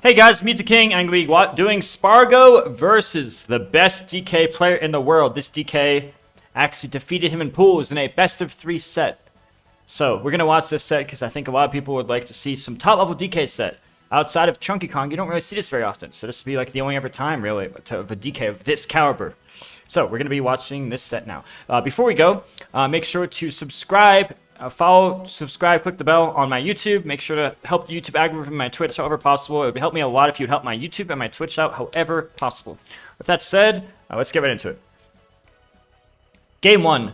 Hey guys, Music King, and we doing Sparg0 versus the best DK player in the world. This DK actually defeated him in pools in a best-of-3 set. So we're gonna watch this set because I think a lot of people would like to see some top-level DK set. Outside of Chunky Kong, you don't really see this very often. So this would be like the only ever time, really, of a DK of this caliber. So we're gonna be watching this set now. Before we go, make sure to subscribe. Follow, subscribe, click the bell on my YouTube. Make sure to help the YouTube algorithm and my Twitch however possible. It would help me a lot if you'd help my YouTube and my Twitch out however possible. With that said, let's get right into it. Game 1.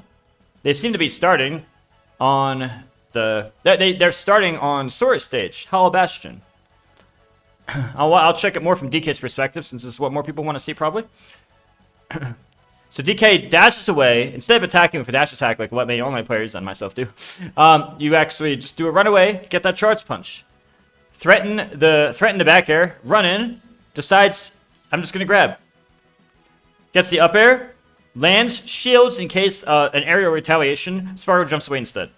They seem to be starting on the... They're starting on Sora stage, Hollow Bastion. I'll check it more from DK's perspective since this is what more people want to see probably. So DK dashes away. Instead of attacking with a dash attack like what many online players and myself do, you actually just do a runaway, get that charge punch. Threaten the back air, run in, decides, I'm just going to grab. Gets the up air, lands, shields in case an aerial retaliation. Sparg0 jumps away instead.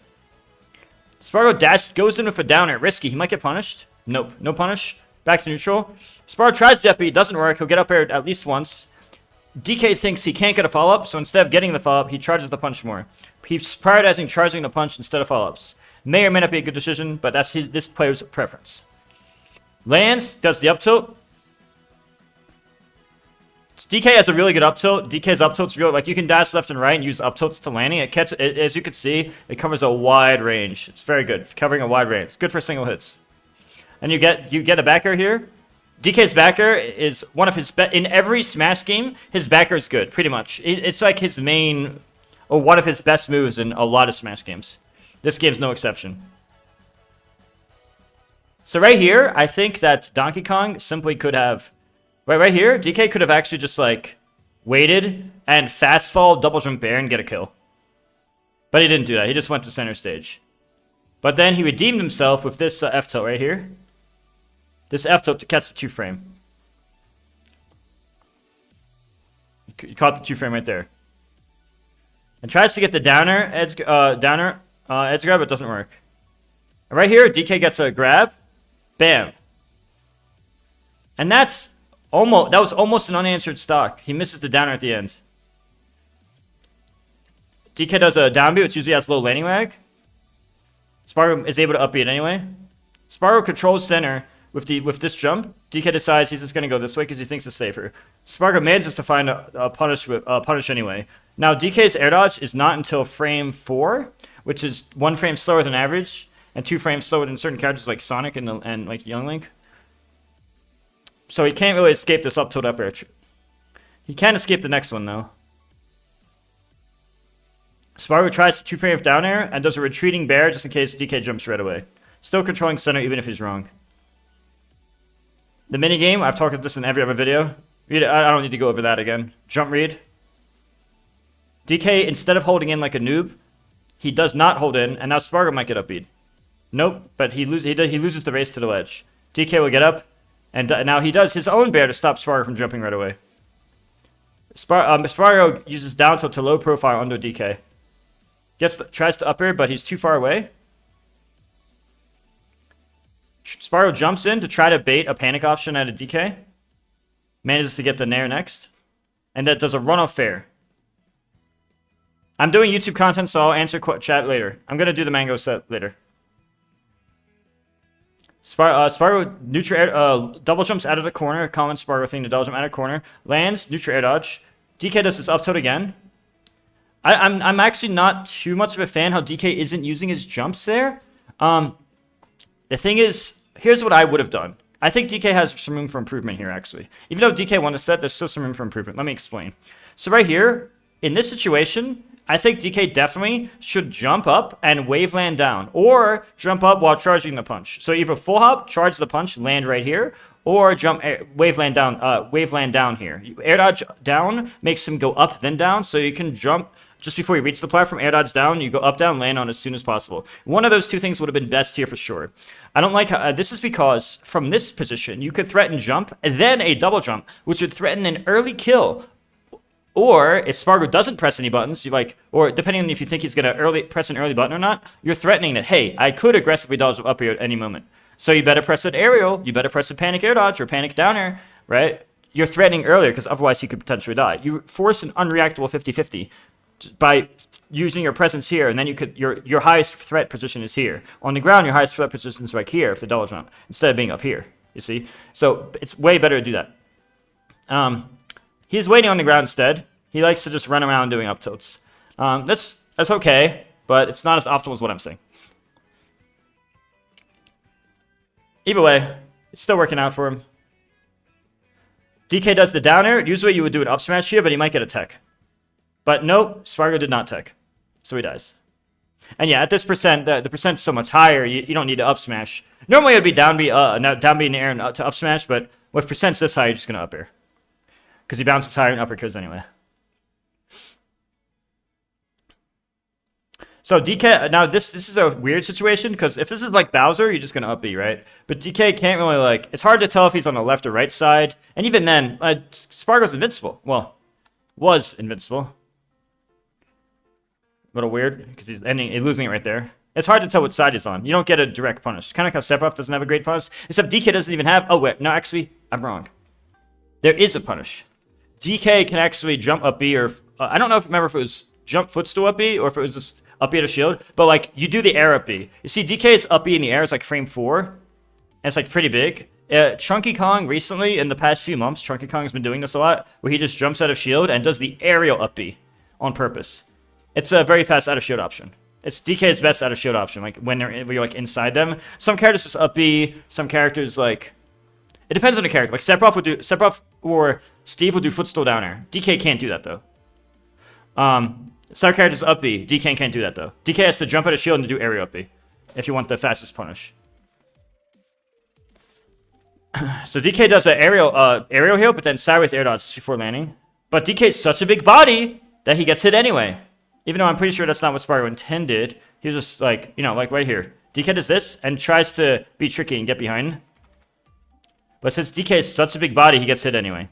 Sparg0 dash goes in with a down air, risky. He might get punished. Nope, no punish. Back to neutral. Sparg0 tries the up air, doesn't work. He'll get up air at least once. DK thinks he can't get a follow-up, so instead of getting the follow-up, he charges the punch more. He's prioritizing charging the punch instead of follow-ups. May or may not be a good decision, but that's this player's preference. Lands, does the up tilt. DK has a really good up tilt. DK's up tilt's real, like you can dash left and right and use up tilts to landing. As you can see, it covers a wide range. It's very good, covering a wide range. It's good for single hits. And you get a back air here. DK's backer is one of his best. In every Smash game, his backer is good, pretty much. It's like his main, or one of his best moves in a lot of Smash games. This game's no exception. So right here, I think that Donkey Kong simply could have, right here, DK could have actually just like waited and fast fall, double jump bair and get a kill. But he didn't do that. He just went to center stage. But then he redeemed himself with this F tilt right here. This F tilt to catch the 2-frame. You caught the 2-frame right there. And tries to get the downer edge grab, but it doesn't work. And right here, DK gets a grab. Bam. And that was almost an unanswered stock. He misses the downer at the end. DK does a down B, which usually has low landing lag. Sparg0 is able to up B it anyway. Sparg0 controls center. With this jump, DK decides he's just going to go this way because he thinks it's safer. Sparg0 manages to find a punish anyway. Now, DK's air dodge is not until frame 4, which is 1 frame slower than average, and 2 frames slower than certain characters like Sonic and like Young Link. So he can't really escape this up tilt up air. He can escape the next one, though. Sparg0 tries to 2-frame down air and does a retreating bair just in case DK jumps right away. Still controlling center even if he's wrong. The minigame, I've talked about this in every other video. I don't need to go over that again. Jump read. DK, instead of holding in like a noob, he does not hold in, and now Sparg0 might get upbeat. Nope, but he loses the race to the ledge. DK will get up, and now he does his own bair to stop Sparg0 from jumping right away. Sparg0 uses down tilt to low profile under DK. Tries to up air, but he's too far away. Sparg0 jumps in to try to bait a panic option at a DK. Manages to get the nair next. And that does a runoff fair. I'm doing YouTube content, so I'll answer chat later. I'm going to do the mango set later. Sparg0 neutral air, double jumps out of the corner. Common Sparg0 thing to double jump out of the corner. Lands, neutral air dodge. DK does this up tilt again. I'm actually not too much of a fan how DK isn't using his jumps there. The thing is, here's what I would have done. I think DK has some room for improvement here, actually. Even though DK won the set, there's still some room for improvement. Let me explain. So right here, in this situation, I think DK definitely should jump up and wave land down, or jump up while charging the punch. So either full hop, charge the punch, land right here, or wave land down here. Air dodge down makes him go up then down, so you can jump. Just before you reach the platform, air dodge down, you go up, down, land on as soon as possible. One of those two things would have been best here for sure. I don't like how, this is because from this position, you could threaten jump, and then a double jump, which would threaten an early kill. Or if Sparg0 doesn't press any buttons, or depending on if you think he's going to press an early button or not, you're threatening that, hey, I could aggressively dodge up here at any moment. So you better press an aerial. You better press a panic air dodge or panic down air, right? You're threatening earlier because otherwise he could potentially die. You force an unreactable 50-50 by using your presence here, and then you could your highest threat position is here. On the ground, your highest threat position is right here if the double jump, instead of being up here, you see? So it's way better to do that. He's waiting on the ground instead. He likes to just run around doing up tilts. That's okay, but it's not as optimal as what I'm saying. Either way, it's still working out for him. DK does the down air. Usually you would do an up smash here, but he might get a tech. But nope, Sparg0 did not tech. So he dies. And yeah, at this percent, the percent's so much higher, you don't need to up smash. Normally it would be down B in the air and to up smash, but with percents this high, you're just going to up air. Because he bounces higher and upper kills anyway. So DK, now this is a weird situation, because if this is like Bowser, you're just going to up B, right? But DK can't really like, it's hard to tell if he's on the left or right side. And even then, Sparg0's invincible. Well, was invincible. A little weird, because he's losing it right there. It's hard to tell what side he's on. You don't get a direct punish. Kind of like how Sephiroth doesn't have a great punish. Except DK doesn't even have, oh wait, no, actually, I'm wrong. There is a punish. DK can actually jump up B, or, I don't know if remember if it was jump footstool up B, or if it was just up B to shield, but like, you do the air up B. You see, DK's up B in the air is like frame 4, and it's like pretty big. Chunky Kong recently, in the past few months, Chunky Kong's been doing this a lot, where he just jumps out of shield and does the aerial up B on purpose. It's a very fast out of shield option. It's DK's best out of shield option, like when you're like inside them. Some characters just up B, some characters like, it depends on the character. Like Sephiroth or Steve will do footstool down air. DK can't do that though. Some characters up B, DK can't do that though. DK has to jump out of shield and do aerial up B if you want the fastest punish. So DK does an aerial heal, but then sideways air dodge before landing. But DK's such a big body that he gets hit anyway. Even though I'm pretty sure that's not what Sparg0 intended. He was just like, you know, like right here. DK does this and tries to be tricky and get behind. But since DK is such a big body, he gets hit anyway.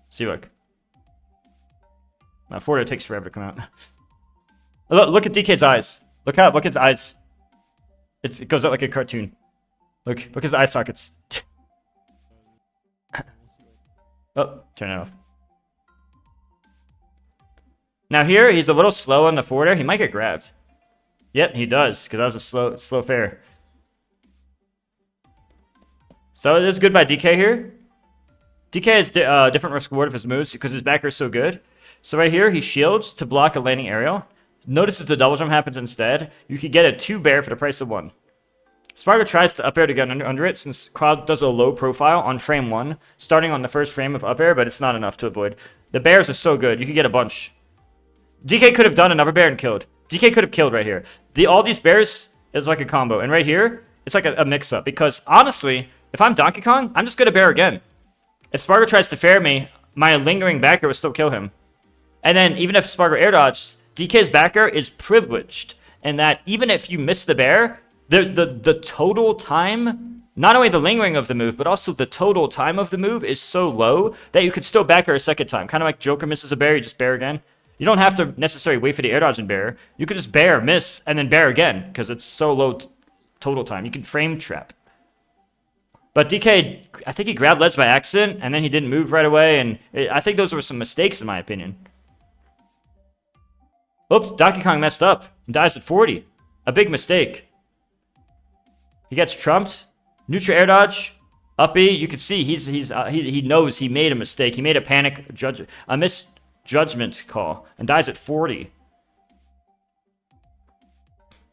See, look. Now, forward, it takes forever to come out. Look at DK's eyes. Look at his eyes. It goes out like a cartoon. Look at his eye sockets. Oh, turn it off. Now here, he's a little slow on the forward air. He might get grabbed. Yep, he does, because that was a slow fair. So it is good by DK here. DK has different risk reward of his moves because his backer is so good. So right here, he shields to block a landing aerial. Notice as the double jump happens instead, you could get a 2 bear for the price of 1. Sparg0 tries to up air to get under it since Cloud does a low profile on frame 1, starting on the first frame of up air, but it's not enough to avoid. The bears are so good, you can get a bunch. DK could have done another bear and killed. DK could have killed right here. All these bears is like a combo, and right here, it's like a mix-up, because honestly, if I'm Donkey Kong, I'm just going to bear again. If Sparg0 tries to fair me, my lingering backer will still kill him. And then, even if Sparg0 air dodges, DK's backer is privileged, in that even if you miss the bear, the total time, not only the lingering of the move, but also the total time of the move is so low that you could still backer a second time. Kind of like Joker misses a bear, you just bear again. You don't have to necessarily wait for the air dodge and bear. You could just bear, miss, and then bear again, because it's so low total time. You can frame trap. But DK, I think he grabbed ledge by accident, and then he didn't move right away, and I think those were some mistakes in my opinion. Oops, Donkey Kong messed up and dies at 40. A big mistake. He gets trumped. Neutral air dodge. Up B, you can see he knows he made a mistake. He made a misjudgment call and dies at 40.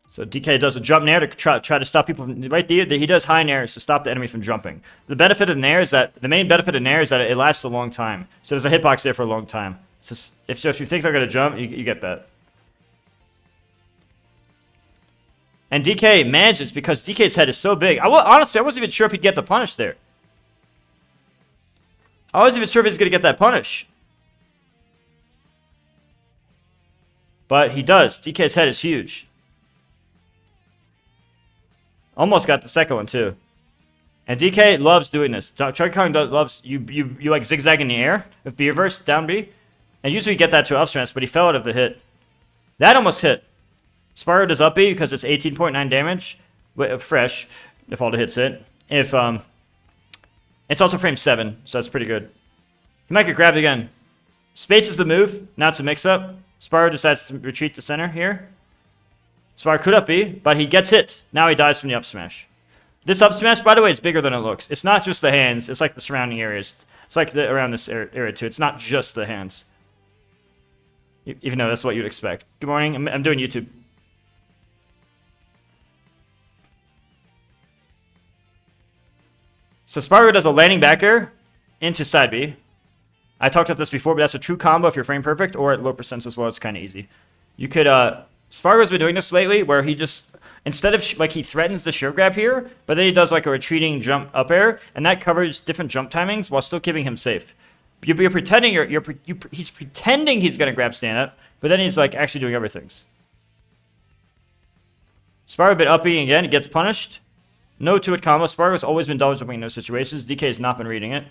So DK does a jump nair to try to stop people from, right there. He does high nairs to stop the enemy from jumping. The benefit of nair is that the main benefit of nair is that it lasts a long time. So there's a hitbox there for a long time. So if you think they're gonna jump, you get that. And DK manages because DK's head is so big. Honestly, I wasn't even sure if he'd get the punish there. I wasn't even sure if he's gonna get that punish. But he does. DK's head is huge. Almost got the second one too. And DK loves doing this. Chunky Kong loves you like zigzag in the air with B reverse down B. And usually you get that to up smash, but he fell out of the hit. That almost hit. Sparg0 does up B because it's 18.9 damage. Fresh. if all the hits hit. If it's also frame 7, so that's pretty good. He might get grabbed again. Space is the move. Now it's a mix-up. Sparg0 decides to retreat to center here. Sparg0 could up B, but he gets hit. Now he dies from the up smash. This up smash, by the way, is bigger than it looks. It's not just the hands. It's like the surrounding areas. It's like around this area too. It's not just the hands. Even though that's what you'd expect. Good morning. I'm doing YouTube. So Sparg0 does a landing back air into side B. I talked about this before, but that's a true combo if you're frame perfect or at low percents as well. It's kind of easy. You could, Sparg0's been doing this lately where he just, instead of, like he threatens the shield grab here, but then he does like a retreating jump up air, and that covers different jump timings while still keeping him safe. You're pretending, he's pretending he's going to grab stand up, but then he's like actually doing other things. Sparg0 a bit uppy again, he gets punished. No 2-hit combo. Sparg0's always been double jumping in those situations. DK has not been reading it.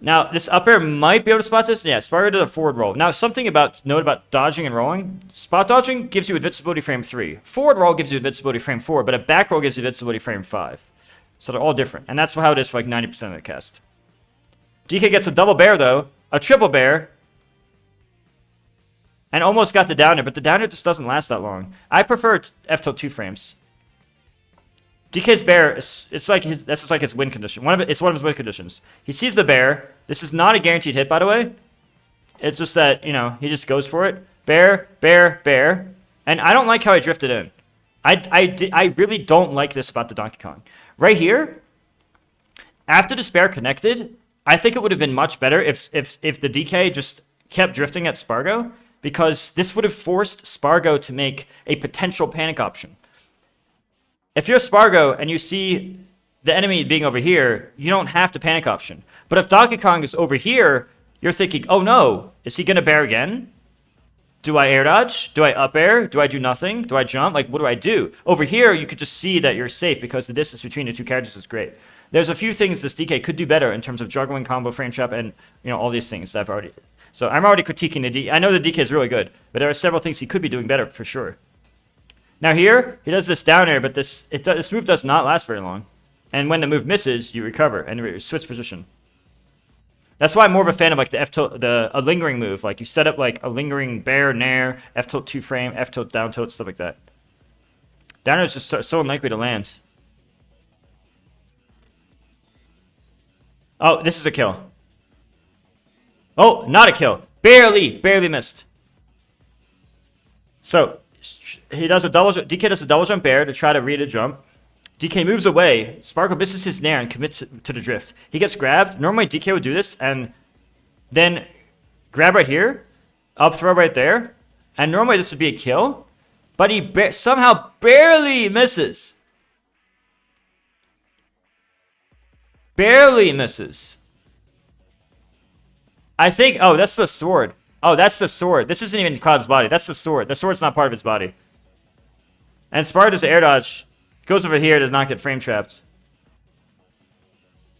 Now, this up air might be able to spot this. Yeah, Sparg0 did a forward roll. Now, something note about dodging and rolling. Spot dodging gives you invincibility frame 3. Forward roll gives you invincibility frame 4, but a back roll gives you invincibility frame 5. So they're all different. And that's how it is for like 90% of the cast. DK gets a double bear, though. A triple bear. And almost got the downer, but the downer just doesn't last that long. I prefer F till 2 frames. DK's bear, it's like that's just like his win condition. It's one of his win conditions. He sees the bear. This is not a guaranteed hit, by the way. It's just that, you know, he just goes for it. Bear, bear, bear. And I don't like how he drifted in. I really don't like this about the Donkey Kong. Right here, after this bear connected, I think it would have been much better if the DK just kept drifting at Sparg0, because this would have forced Sparg0 to make a potential panic option. If you're Sparg0 and you see the enemy being over here, you don't have to panic option. But if Donkey Kong is over here, you're thinking, oh no, is he going to bear again? Do I air dodge? Do I up air? Do I do nothing? Do I jump? Like, what do I do? Over here, you could just see that you're safe because the distance between the two characters is great. There's a few things this DK could do better in terms of juggling, combo, frame trap, and all these things that I've already... So I'm already critiquing the DK. I know the DK is really good, but there are several things he could be doing better for sure. Now here, he does this down air, but this move does not last very long. And when the move misses, you recover and you switch position. That's why I'm more of a fan of like a lingering move. Like you set up like a lingering bear, nair, F tilt 2 frame, F tilt, down tilt, stuff like that. Down air is just so unlikely to land. Oh, this is a kill. Oh, not a kill. Barely missed. So, he does a DK does a double jump bear to try to read a jump. DK moves away. Sparg0 misses his nair and commits to the drift. He gets grabbed. Normally DK would do this and then grab right here, up throw right there, and normally this would be a kill, but he somehow barely misses. Barely misses. I think, oh, that's the sword. Oh, that's the sword. This isn't even Cloud's body. That's the sword. The sword's not part of his body. And Sparg0 does air dodge. Goes over here, does not get frame trapped.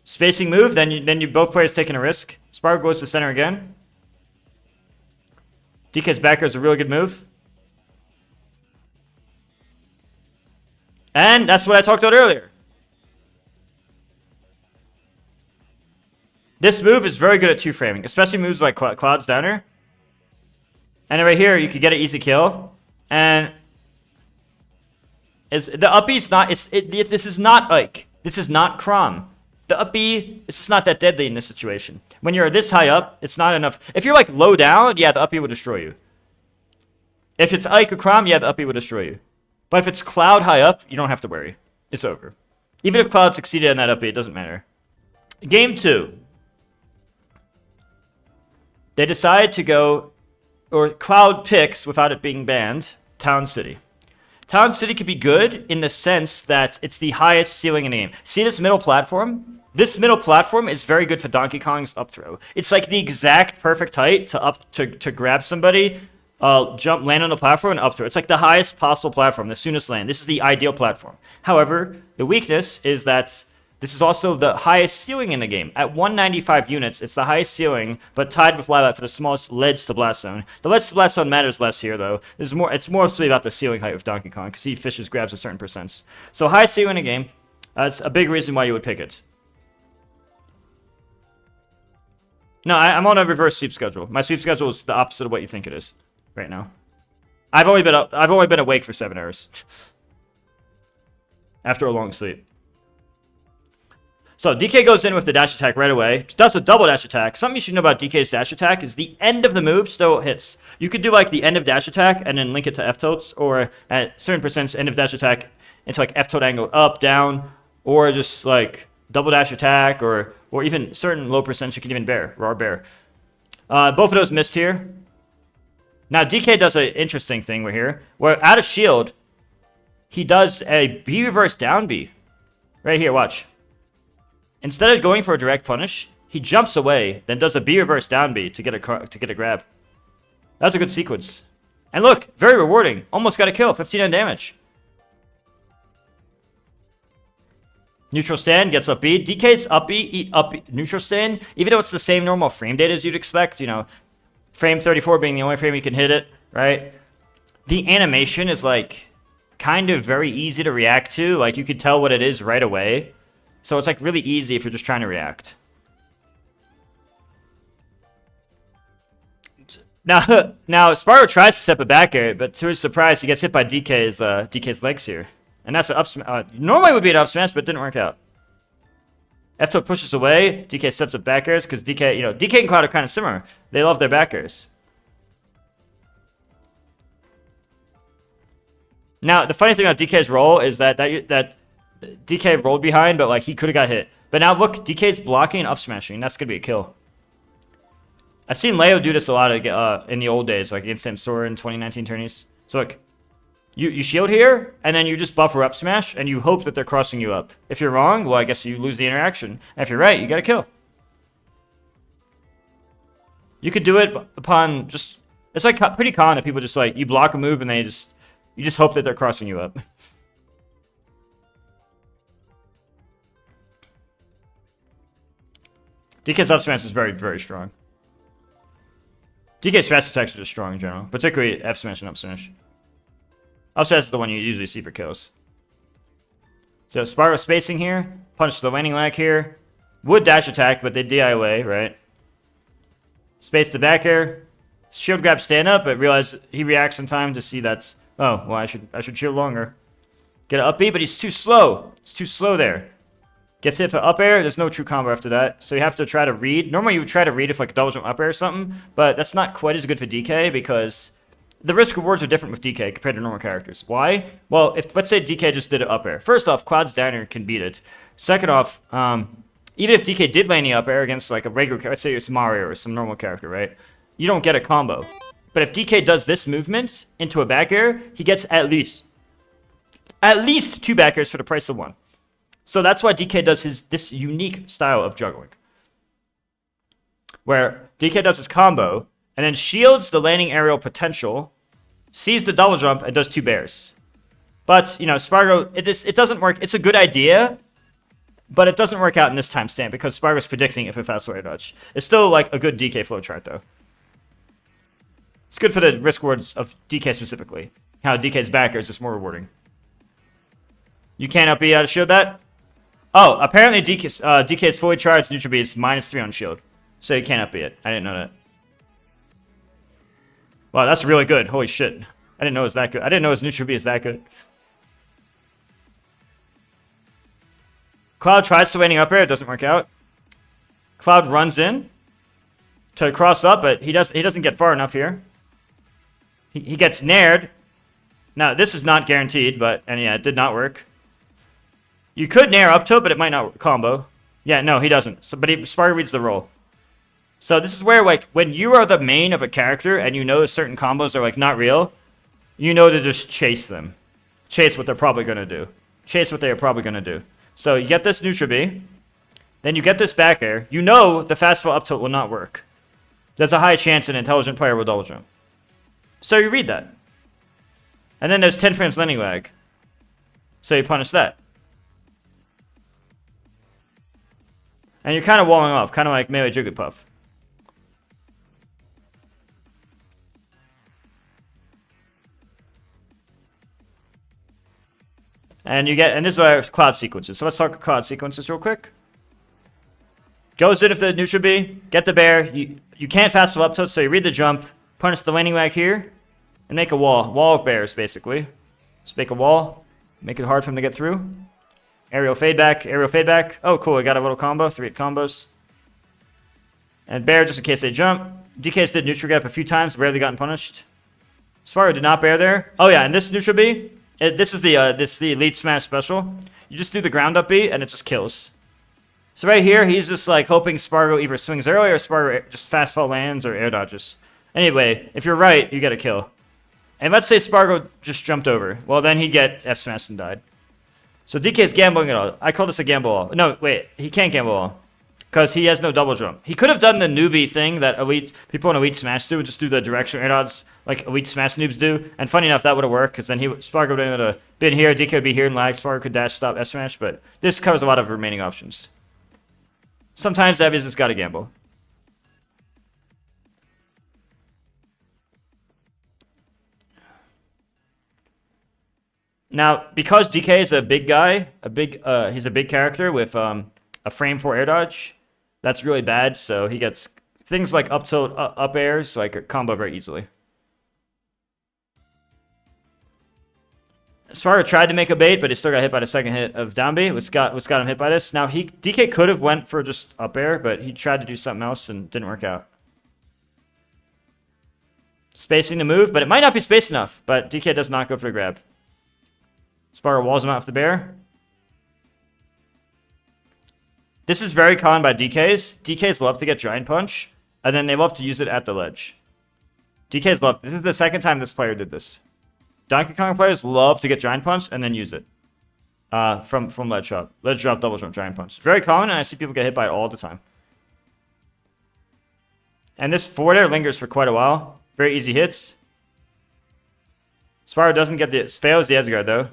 Spacing move, then you both players taking a risk. Sparg0 goes to center again. DK's backer is a really good move. And that's what I talked about earlier. This move is very good at 2 framing, especially moves like Cloud's downer. And then right here, you could get an easy kill. And the up B's not, this is not Ike. This is not Crom. The up B, this is not that deadly in this situation. When you're this high up, it's not enough. If you're like low down, yeah, the up B will destroy you. If it's Ike or Crom, yeah, the up B will destroy you. But if it's Cloud high up, you don't have to worry. It's over. Even if Cloud succeeded on that up B, it doesn't matter. Game 2. They decide to go, or Cloud picks, without it being banned, Town City. Town City could be good in the sense that it's the highest ceiling in the game. See this middle platform? This middle platform is very good for Donkey Kong's up throw. It's like the exact perfect height to grab somebody, jump, land on the platform, and up throw. It's like the highest possible platform, the soonest land. This is the ideal platform. However, the weakness is that This is also the highest ceiling in the game. At 195 units, it's the highest ceiling, but tied with Lilac for the smallest ledge to blast zone. The ledge to blast zone matters less here, though. It's mostly about the ceiling height of Donkey Kong, because he fishes grabs a certain percents. So high ceiling in the game, that's a big reason why you would pick it. No, I'm on a reverse sweep schedule. My sweep schedule is the opposite of what you think it is right now. I've only been awake for 7 hours after a long sleep. So DK goes in with the dash attack right away. Does a double dash attack. Something you should know about DK's dash attack is the end of the move still hits. You could do like the end of dash attack and then link it to F tilts, or at certain percents end of dash attack into like F tilt angle up, down, or just like double dash attack, or even certain low percents you can even bear, raw bear. Both of those missed here. Now DK does an interesting thing right here, where out of shield, he does a B reverse down B. Right here, watch. Instead of going for a direct punish, he jumps away, then does a B reverse down B to get a grab. That's a good sequence. And look, very rewarding. Almost got a kill, 15 damage. Neutral stand gets up B. DK's up B, up B, neutral stand. Even though it's the same normal frame data as you'd expect, you know, frame 34 being the only frame you can hit it, right? The animation is like kind of very easy to react to. Like you could tell what it is right away. So it's like really easy if you're just trying to react. Now Sparg0 tries to step it back air, but to his surprise, he gets hit by DK's legs here. And that's an up smash. Normally it would be an up smash, but it didn't work out. F-tilt pushes away. DK sets up back airs because DK and Cloud are kind of similar. They love their back airs. Now, the funny thing about DK's roll is that DK rolled behind, but like he could have got hit. But now look, DK's blocking and up smashing. That's gonna be a kill. I've seen Leo do this a lot in the old days, like against Samsora in 2019 tourneys. So look, you shield here, and then you just buffer up smash, and you hope that they're crossing you up. If you're wrong, well, I guess you lose the interaction. And if you're right, you got a kill. You could do it upon just... It's like pretty common that people just like, you block a move, and you just hope that they're crossing you up. DK's up smash is very, very strong. DK's fast attacks are just strong in general, particularly F smash and up smash. Up smash is the one you usually see for kills. So Sparg0 spacing here, punch the landing lag here. Would dash attack, but they DI away, right? Space the back air. Shield grab stand up, but realize he reacts in time to see that's... Oh, well, I should shield longer. Get an up B, but he's too slow. He's too slow there. Gets hit for up air. There's no true combo after that. So you have to try to read. Normally you would try to read if like a double jump up air or something, but that's not quite as good for DK because the risk rewards are different with DK compared to normal characters. Why? Well, if let's say DK just did an up air. First off, Cloud's downer can beat it. Second off, even if DK did land the up air against like a regular character, let's say it's Mario or some normal character, right? You don't get a combo. But if DK does this movement into a back air, he gets at least 2 back airs for the price of 1. So that's why DK does this unique style of juggling. Where DK does his combo, and then shields the landing aerial potential, sees the double jump, and does 2 bears. But, you know, Sparg0, it doesn't work. It's a good idea, but it doesn't work out in this timestamp because Sparg0's predicting if it fast forward dodge. It's still like a good DK flowchart, though. It's good for the risk rewards of DK specifically. How DK's backers is more rewarding. You can't up B out of shield that? Oh, apparently DK's fully charged neutral B is -3 on shield. So you can't up B it. I didn't know that. Wow, that's really good. Holy shit. I didn't know it was that good. I didn't know his neutral B is that good. Cloud tries to landing up air. It doesn't work out. Cloud runs in to cross up, but he doesn't get far enough here. He gets nared. Now, this is not guaranteed, and yeah, it did not work. You could nair up tilt, but it might not combo. Yeah, no, he doesn't. So, but Sparg0 reads the roll. So this is where, like, when you are the main of a character and you know certain combos are, like, not real, you know to just chase them. Chase what they're probably going to do. Chase what they are probably going to do. So you get this neutral B. Then you get this back air. You know the fast fall up tilt will not work. There's a high chance an intelligent player will double jump. So you read that. And then there's 10 frames landing lag. So you punish that. And you're kind of walling off, kind of like melee Jigglypuff. And you get, and this is our cloud sequences. So let's talk cloud sequences real quick. Goes in if the neutral B, get the bear. You can't fast up to it, so you read the jump, punish the landing wag here, and make a wall. Wall of bears, basically. Just make a wall, make it hard for him to get through. Aerial fade back, aerial fade back. Oh, cool, I got a little combo, 3-hit combos. And bear, just in case they jump. DK's did neutral gap a few times, rarely gotten punished. Sparg0 did not bear there. Oh yeah, and this neutral B, this is the elite smash special. You just do the ground up B, and it just kills. So right here, he's just like hoping Sparg0 either swings early or Sparg0 just fast fall lands or air dodges. Anyway, if you're right, you get a kill. And let's say Sparg0 just jumped over. Well, then he'd get F smashed and died. So DK's gambling it all. I call this a gamble all. No, wait, he can't gamble all. Because he has no double jump. He could have done the newbie thing that people in Elite Smash do, just do the direction air dodge like Elite Smash noobs do. And funny enough, that would have worked, because then Sparg0 would have been here, DK would be here, and lag. Sparg0 could dash stop F smash, but this covers a lot of remaining options. Sometimes that is just got to gamble. Now, because DK is a big guy, he's a big character with a frame 4 air dodge. That's really bad, so he gets things like up tilt, up airs, like a combo very easily. Sparg0 tried to make a bait, but he still got hit by the second hit of down B, which got him hit by this. Now, DK could have went for just up air, but he tried to do something else and didn't work out. Spacing the move, but it might not be spaced enough, but DK does not go for the grab. Sparg0 walls him out with the bear. This is very common by DKs. DKs love to get Giant Punch, and then they love to use it at the ledge. DKs love... This is the second time this player did this. Donkey Kong players love to get Giant Punch and then use it from ledge drop. Ledge drop, double jump, Giant Punch. Very common, and I see people get hit by it all the time. And this forward air lingers for quite a while. Very easy hits. Sparg0 doesn't get the... Fails the edge guard, though.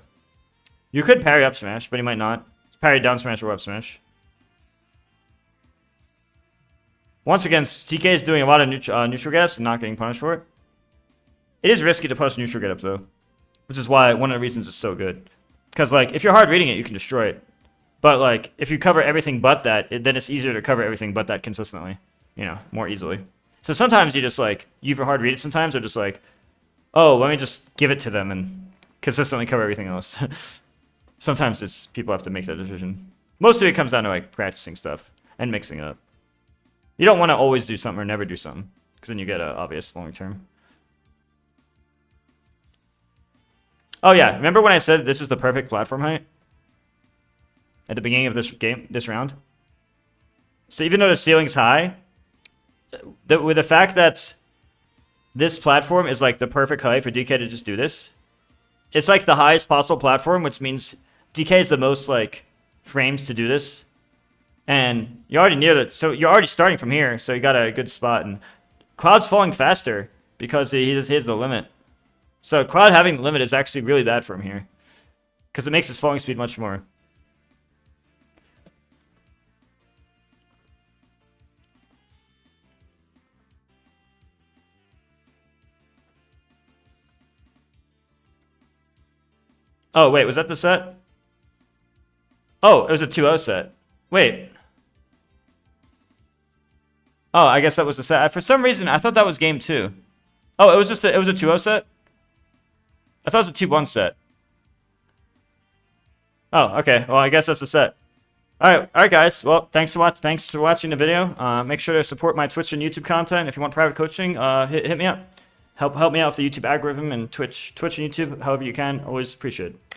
You could parry up smash, but he might not. Parry down smash or up smash. Once again, TK is doing a lot of neutral get-ups and not getting punished for it. It is risky to punish neutral get-up, though. Which is why one of the reasons it's so good. Because, like, if you're hard reading it, you can destroy it. But, like, if you cover everything but that, then it's easier to cover everything but that consistently. You know, more easily. So sometimes you just, like, you either hard read it sometimes or just, like, oh, let me just give it to them and consistently cover everything else. Sometimes it's people have to make that decision. Most of it comes down to, like, practicing stuff and mixing it up. You don't want to always do something or never do something, because then you get an obvious long term. Oh yeah, remember when I said this is the perfect platform height? At the beginning of this round? So even though the ceiling's high, with the fact that this platform is like the perfect height for DK to just do this, it's like the highest possible platform, which means DK is the most like frames to do this. And you're already near that, so you're already starting from here, so you got a good spot. And Cloud's falling faster because he has the limit. So Cloud having the limit is actually really bad for him here, because it makes his falling speed much more. Oh, wait, was that the set? Oh, it was a 2-0 set. Wait. Oh, I guess that was the set. For some reason, I thought that was game 2. Oh, it was a 2-0 set? I thought it was a 2-1 set. Oh, okay. Well, I guess that's the set. All right, guys. Well, thanks for watching the video. Make sure to support my Twitch and YouTube content. If you want private coaching, hit me up. Help me out with the YouTube algorithm and Twitch and YouTube, however you can. Always appreciate it.